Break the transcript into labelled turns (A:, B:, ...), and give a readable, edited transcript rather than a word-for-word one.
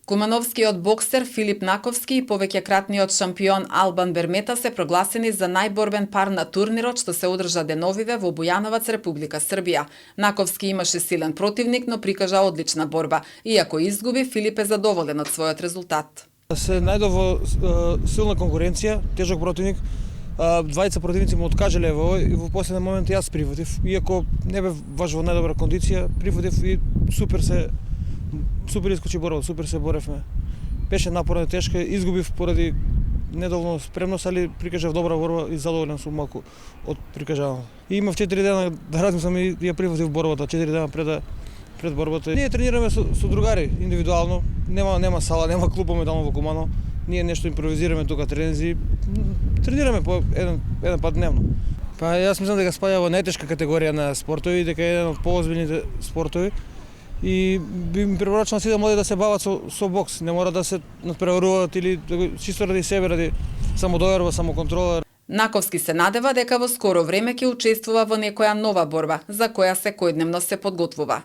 A: Кумановскиот боксер Филип Наковски и повеќекратниот шампион Албан Бермета се прогласени за најборбен пар на турнирот што се одржа деновиве во Бујановац, Република Србија. Наковски имаше силен противник, но прикажа одлична борба. Иако изгуби, Филип е задоволен од својот резултат.
B: Се најдов во силна конкуренција, тежок противник. Двајца противници му откажале и во последен момент јас прифатив. Иако не бев баш во најдобра кондиција, прифатив и супер искочи борба, супер се боревме. Беше напорна, тешка, изгубив поради недоволно спремност, али прикажав добра борба и задоволен сум малку од прикажавано. И имав 4 дена да размислам и ја прифатив борбата, 4 дена пред борбата. Ние тренираме со другари индивидуално, нема сала, нема клуб моментално во Куманово. Ние нешто импровизираме тука тренинзи, тренираме по еден пат дневно. Па јас мислам дека спаѓа во најтешка категорија на спортови, дека е еден од поозбилните спортови. И би ми препорачал сите млади да се бават со бокс, не мора да се надпреваруваат или чисто ради себе, ради самодоверба, самоконтрола.
A: Наковски се надева дека во скоро време ќе учествува во некоја нова борба, за која секојдневно се подготвува.